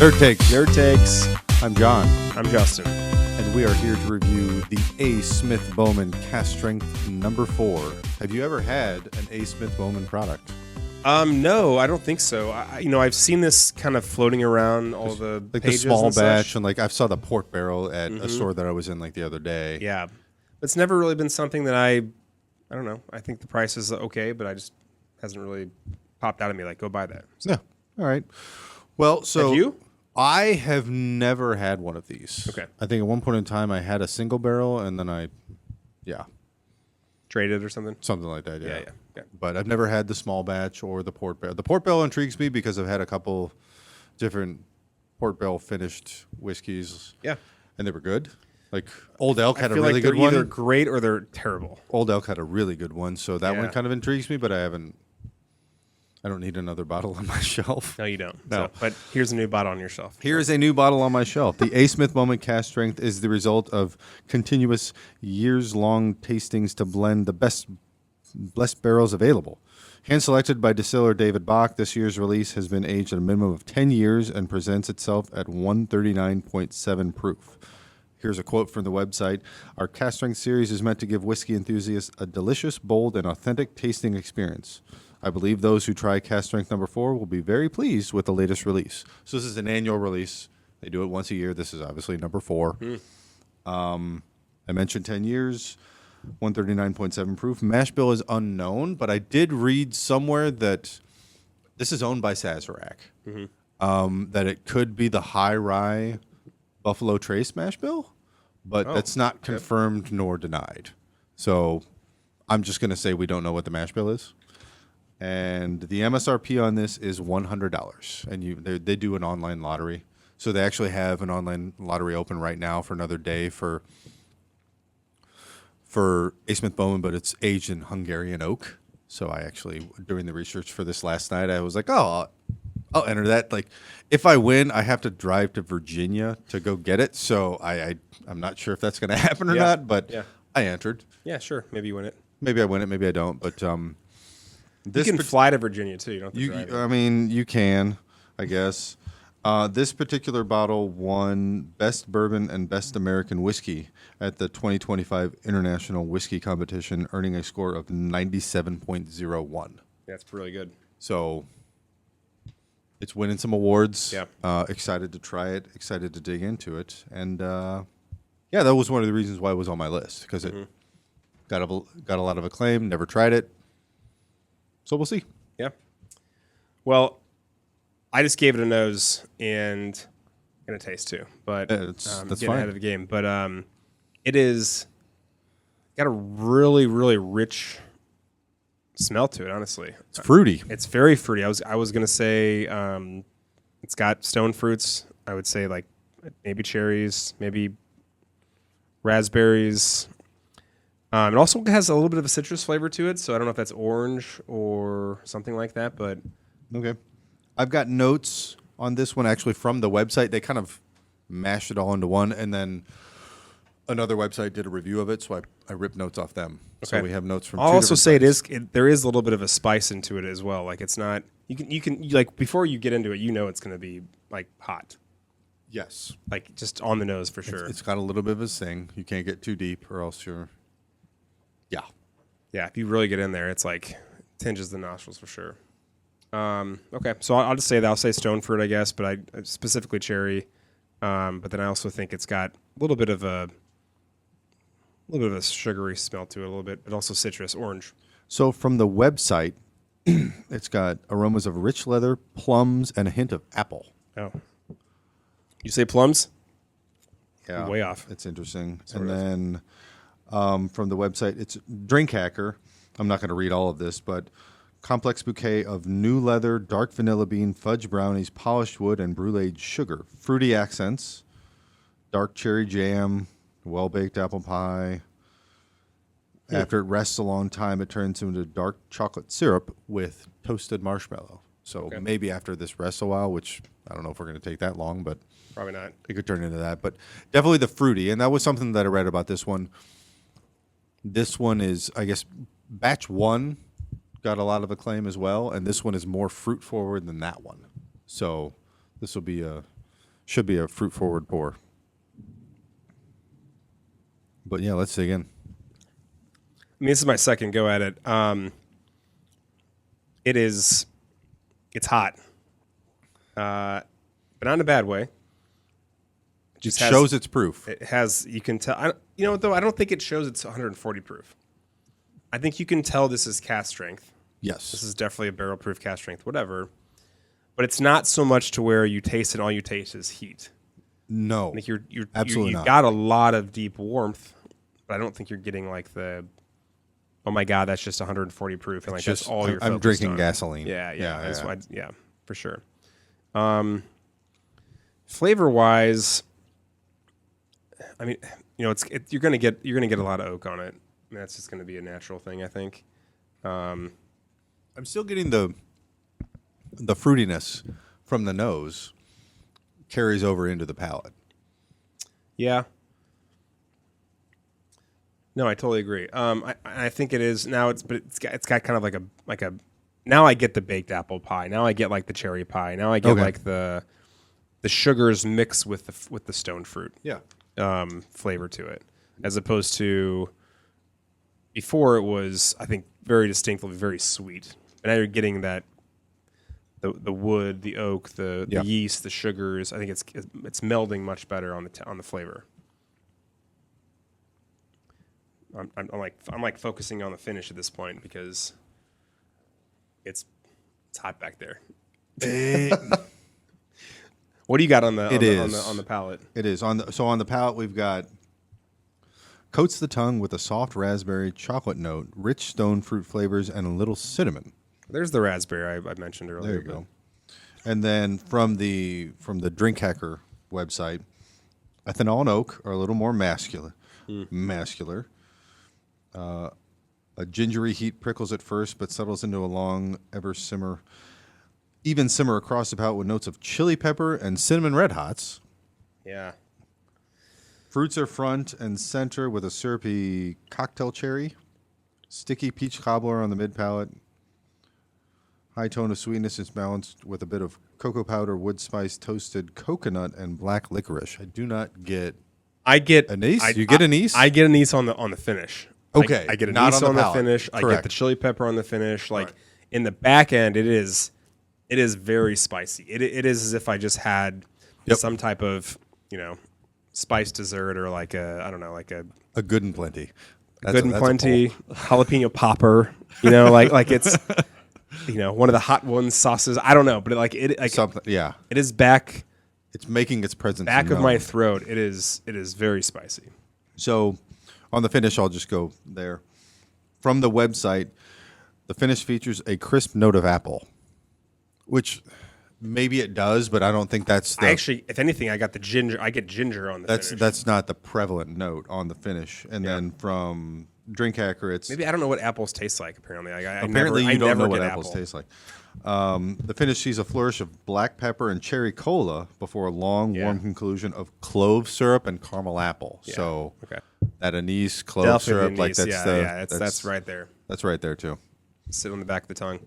Nerd Takes. I'm John, I'm Justin. and we are here to review the A. Smith Bowman Cask Strength number 4. Have you ever had an A. Smith Bowman product? No, I don't think so. I've seen this kind of floating around all the Like the pages small and batch, such. and like I saw the port barrel at a store that I was in like the other day. Yeah, it's never really been something that I don't know. I think the price is okay, but I just hasn't really popped out at me like go buy that. So. Yeah. All right. Well, so Have you? I have never had one of these. Okay. I think at one point in time I had a single barrel, and then Traded or something? something like that. Yeah. But I've never had the small batch or the port barrel. The port barrel intrigues me because I've had a couple different port barrel finished whiskeys. Yeah. And they were good. Like Old Elk had I a feel really like they're good one. either great or they're terrible. Old Elk had a really good one, so that Yeah. one kind of intrigues me, but I don't need another bottle on my shelf. No, you don't. No. So, but here's a new bottle on your shelf. Here is a new bottle on my shelf. The A. Smith Bowman Cask Strength is the result of continuous years-long tastings to blend the best barrels available. Hand-selected by distiller David Bach, this year's release has been aged at a minimum of 10 years and presents itself at 139.7 proof. Here's a quote from the website. Our Cask Strength series is meant to give whiskey enthusiasts a delicious, bold, and authentic tasting experience. I believe those who try Cask Strength number 4 will be very pleased with the latest release. So this is an annual release. They do it once a year. This is obviously number 4. I mentioned 10 years, 139.7 proof. Mash bill is unknown, but I did read somewhere that this is owned by Sazerac. That it could be the high rye Buffalo Trace mash bill, but that's not confirmed nor denied. So I'm just going to say we don't know what the mash bill is. And the MSRP on this is $100, and they do an online lottery. So they actually have an online lottery open right now for another day for A. Smith Bowman, but it's aged in Hungarian oak. So I actually, during the research for this last night, I was like, I'll enter that. Like, if I win, I have to drive to Virginia to go get it. So I'm not sure if that's going to happen or not, but I entered. Yeah, sure. Maybe you win it. Maybe I win it, maybe I don't, but You can fly to Virginia too. You don't have to drive. I mean, you can, I guess. This particular bottle won Best Bourbon and Best American Whiskey at the 2025 International Whiskey Competition, earning a score of 97.01. That's really good. So it's winning some awards. Yeah. Excited to try it, excited to dig into it. And, that was one of the reasons why it was on my list, because it got a lot of acclaim, never tried it. So we'll see. Yeah. Well, I just gave it a nose and a taste too, but that's getting fine. ahead of the game. But it is got a really, really rich smell to it. Honestly, It's fruity. it's very fruity. I was gonna say it's got stone fruits. I would say like maybe cherries, maybe raspberries. It also has a little bit of a citrus flavor to it, so I don't know if that's orange or something like that, but Okay. I've got notes on this one actually from the website. They kind of mashed it all into one, and then another website did a review of it, so I ripped notes off them. So Okay. we have notes from I'll two also different say sites. there is a little bit of a spice into it as well. Like it's not you can like before you get into it, you know it's going to be like hot, Yes. like just on the nose for sure. It's got a little bit of a sting. You can't get too deep or else you're... Yeah. Yeah, if you really get in there, it's like tinges the nostrils for sure. Okay, so I'll just say that. I'll say stone fruit, I guess, but I specifically cherry. But then I also think it's got a little bit of a sugary smell to it, a little bit, but also citrus, orange. So from the website, it's got aromas of rich leather, plums, and a hint of apple. Oh, you say plums? Yeah. Way off. It's interesting. Sort and of. then from the website, it's Drink Hacker. I'm not going to read all of this, but complex bouquet of new leather, dark vanilla bean, fudge brownies, polished wood, and brulee sugar. Fruity accents, dark cherry jam, well-baked apple pie. After it rests a long time, it turns into dark chocolate syrup with toasted marshmallow. So maybe after this rests a while, which I don't know if we're going to take that long, but Probably not. it could turn into that. But definitely the fruity. And that was something that I read about this one. This one is, I guess, batch 1 got a lot of acclaim as well. And this one is more fruit forward than that one. So this will be Should be a fruit forward pour. But yeah, let's dig in. I mean, this is my second go at it. It's hot, but not in a bad way. It shows its proof. It has, you can tell. You know what, though? I don't think it shows it's 140 proof. I think you can tell this is cask strength. Yes. This is definitely a barrel proof cask strength, whatever. But it's not so much to where you taste it, all you taste is heat. No. I think you've absolutely not. got a lot of deep warmth, but I don't think you're getting like the, oh my God, that's just 140 proof. And like that's all you're I'm focused drinking on. gasoline. Yeah, for sure. Flavor wise, I mean, you know, you're gonna get a lot of oak on it. I mean, that's just gonna be a natural thing, I think. I'm still getting the fruitiness from the nose carries over into the palate. Yeah. No, I totally agree. I think it is now. It's got kind of like a. Now I get the baked apple pie. Now I get like the cherry pie. Now I get like the sugars mixed with the stone fruit. Yeah. Flavor to it, as opposed to before it was, I think, very distinctly very sweet. And now you're getting that the wood, the oak, the yeast, the sugars. I think it's melding much better on the flavor. I'm like focusing on the finish at this point because it's hot back there. What do you got on the palate? It is on the palate we've got coats the tongue with a soft raspberry chocolate note, rich stone fruit flavors, and a little cinnamon. There's the raspberry I mentioned earlier. There you go. And then from the Drink Hacker website, ethanol and oak are a little more masculine. A gingery heat prickles at first, but settles into a long, even simmer across the palate with notes of chili pepper and cinnamon red hots. Yeah. Fruits are front and center with a syrupy cocktail cherry, sticky peach cobbler on the mid palate. High tone of sweetness is balanced with a bit of cocoa powder, wood spice, toasted coconut, and black licorice. I do not get. I get anise. You get anise. I get anise on the finish. Okay, I get anise on the finish. Correct. I get the chili pepper on the finish. Like in the back end, it is very spicy. It is as if I just had some type of spice dessert or like a good and plenty. Good and plenty jalapeno popper. Like it's. One of the hot ones sauces. I don't know, but something. Yeah, it is back. It's making its presence back of my throat. It is very spicy. So, on the finish, I'll just go there. From the website, the finish features a crisp note of apple, which maybe it does, but I don't think that's. If anything, I got the ginger. I get ginger on the finish. That's not the prevalent note on the finish. And then from Drink Hacker, it's maybe I don't know what apples taste like. Apparently, you don't know what apples taste like. The finish sees a flourish of black pepper and cherry cola before a long, warm conclusion of clove syrup and caramel apple. Yeah. So that anise clove syrup, anise, that's right there. That's right there too. Sit on the back of the tongue.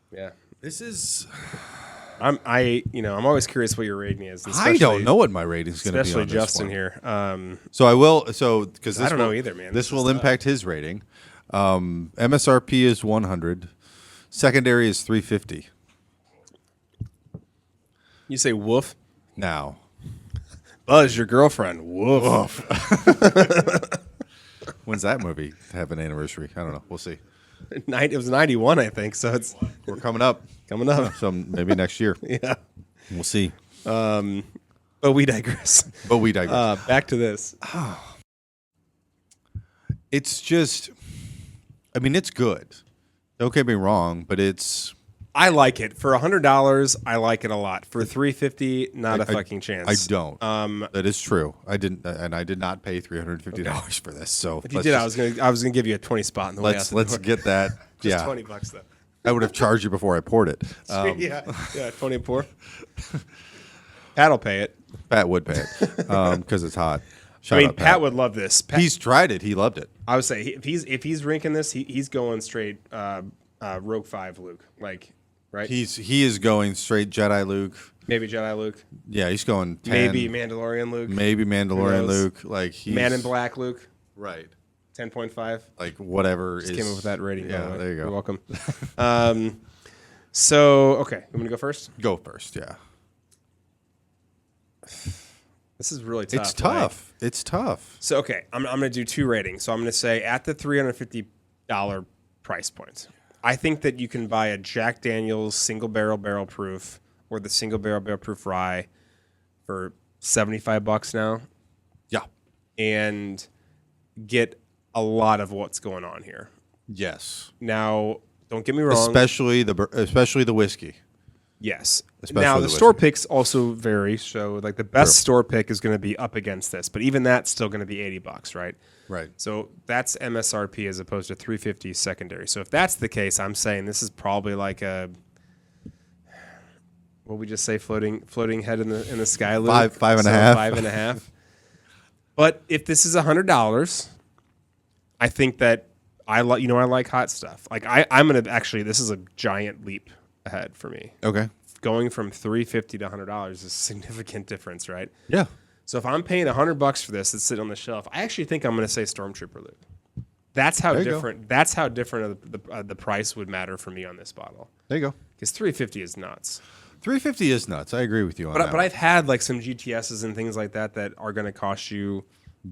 Yeah, this is. I'm always curious what your rating is. I don't know what my rating is going to be. Especially on Justin this here. So I will. So because I don't know either, man. This will impact his rating. MSRP is 100. Secondary is 350. You say woof? Now. Buzz, your girlfriend. Woof. When's that movie have an anniversary? I don't know. We'll see. It was 91, I think. So we're coming up. So maybe next year. Yeah. We'll see. But we digress. Back to this. It's just, I mean, it's good. Don't get me wrong, but it's. I like it. For $100, I like it a lot. For $350, not a fucking chance. I don't. That is true. I did not pay $350 for this. So if you did, I was gonna give you a 20 spot in the way out the Let's door. get that. Just $20 though. I would have charged you before I poured it. 20 pour. Pat will pay it. Pat would pay it because it's hot. Pat would love this. He's tried it. He loved it. I would say if he's drinking this, he's going straight Rogue 5 Luke. Like right? He is going straight Jedi Luke. Maybe Jedi Luke. Yeah, he's going 10. Maybe Mandalorian Luke. Maybe Mandalorian Luke. Like he's Man in Black Luke. Right. 10.5. Like whatever Just is. came up with that rating. Yeah, there you go. You're welcome. So, okay. I'm going to go first? Go first, yeah. This is really tough. It's tough. Like, it's tough. so, okay. I'm going to do 2 ratings. So, I'm going to say at the $350 price point, I think that you can buy a Jack Daniel's single barrel proof or the single barrel proof rye for $75 now Yeah. and get a lot of what's going on here. Yes. Now, don't get me wrong. Especially the whiskey. Yes. Especially Now, the the store whiskey. picks also vary. So, like, the best store pick is going to be up against this, but even that's still going to be $80, right? Right. So that's MSRP as opposed to $350 secondary. So if that's the case, I'm saying this is probably like a, what we just say, floating head in the sky, Luke? Five and a half. 5.5. But if this is $100, I think that I like hot stuff. Like I'm gonna actually, this is a giant leap ahead for me. Okay. Going from $350 to $100 is a significant difference, right? Yeah. So if I'm paying $100 for this that's sitting on the shelf, I actually think I'm going to say Stormtrooper Luke. That's how different. That's how different the price would matter for me on this bottle. There you go. Because $350 is nuts. $350 is nuts. I agree with you on that. But I've had like some GTSs and things like that are going to cost you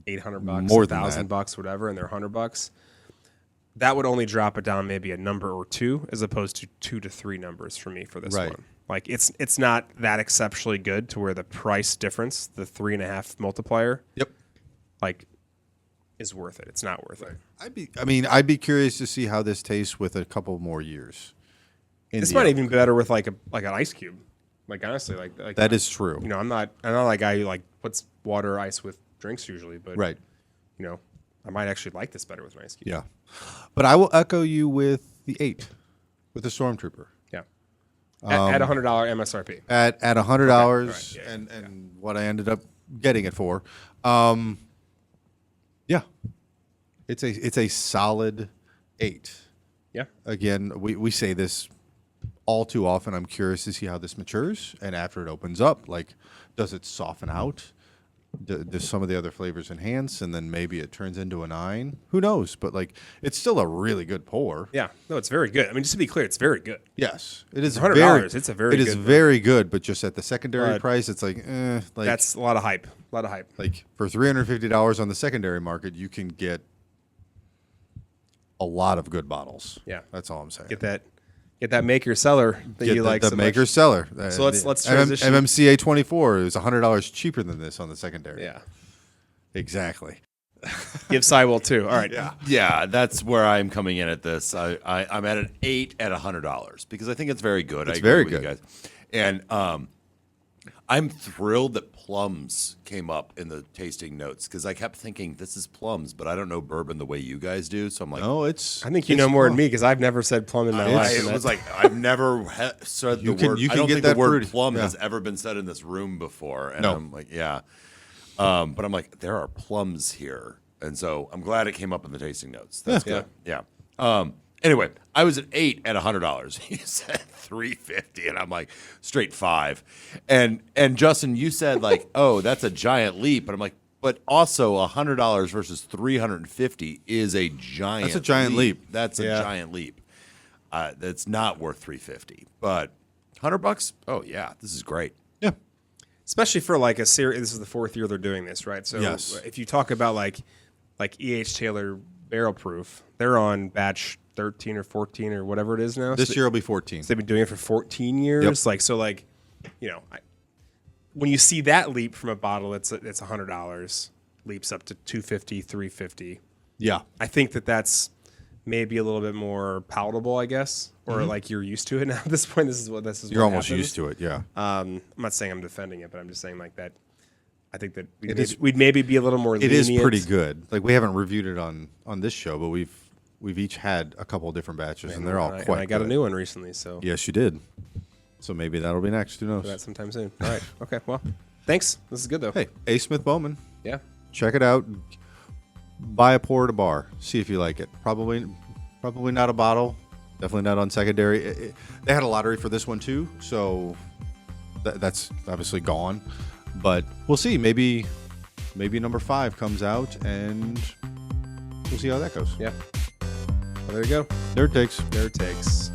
$800, More than $1,000, whatever, and they're $100. That would only drop it down maybe a number or 2, as opposed to 2 to 3 numbers for me for this Right. one. Like it's not that exceptionally good to where the price difference, the 3.5 multiplier, Yep. like, is worth it. It's not worth it. I'd be curious to see how this tastes with a couple more years. This might even be better with like an ice cube. Like honestly, like That is true. You know, I'm not that guy who like puts water or ice with drinks usually, but Right. You know, I might actually like this better with an ice cube. Yeah. But I will echo you with the 8, with the Stormtrooper. Yeah. At $100 MSRP. At $100 Okay. Right. Yeah, and what I ended up getting it for. Yeah. It's a solid 8. Yeah. Again, we say this all too often. I'm curious to see how this matures, and after it opens up, like, does it soften out? Does some of the other flavors enhance, and then maybe it turns into a 9? Who knows? But like, it's still a really good pour. Yeah. No, it's very good. I mean, just to be clear, it's very good. Yes, it is $100. It's a very It good is one. very good, but just at the secondary But price, it's like, like That's a lot of hype. A lot of hype. like for $350 on the secondary market, you can get a lot of good bottles. Yeah. That's all I'm saying. Get that maker seller that Get you like the so maker much. seller. So let's transition. MMCA 24 is $100 cheaper than this on the secondary. Yeah. Exactly. Give Cywell too. All right. Yeah, that's where I'm coming in at this. I'm at an 8 at $100 because I think it's very good. It's I agree very with good. you guys. And I'm thrilled that plums came up in the tasting notes because I kept thinking this is plums, but I don't know bourbon the way you guys do. So I'm like, No, it's. I think you it's know more than plum. me because I've never said plum in my life. it and was that- like I've never said You the can- word. you I can don't get think that the word fruity. plum Yeah. has ever been said in this room before. And No. I'm like, yeah. But I'm like, there are plums here, and so I'm glad it came up in the tasting notes. That's good. Yeah. Anyway, I was at 8 at $100. He said $350, and I'm like straight 5. And Justin, you said like, oh, that's a giant leap, and I'm like, but also $100 versus $350 is a giant. That's a giant leap. That's a giant leap. That's not worth $350, but $100. Oh yeah, this is great. Yeah. especially for like a series. This is the 4th year they're doing this, right? So Yes. if you talk about like E.H. Taylor Barrel Proof, they're on batch 13 or 14 or whatever it is now. This year will be 14. So they've been doing it for 14 years. Yep. You know, when you see that leap from a bottle, it's $100, leaps up to $250, $350. Yeah. I think that's maybe a little bit more palatable, I guess, or like you're used to it now at this point. This is You're what almost happens. used to it. Yeah. I'm not saying I'm defending it, but I'm just saying like that. I think that is- we'd maybe be a little more. It is lenient. pretty good. Like we haven't reviewed it on this show, but we've each had a couple of different batches, and they're all And quite. I got good. a new one recently, so Yes, you did. So maybe that'll be next. Who knows? for that sometime soon. All right. Okay. Well, thanks. This is good though. Hey, A. Smith Bowman. Yeah. Check it out. Buy a pour at a bar. See if you like it. Probably not a bottle Definitely not on secondary. They had a lottery for this one too, so that's obviously gone. But we'll see. Maybe number 5 comes out, and we'll see how that goes. Yeah. Well, there you go. Nerd takes. Nerd takes.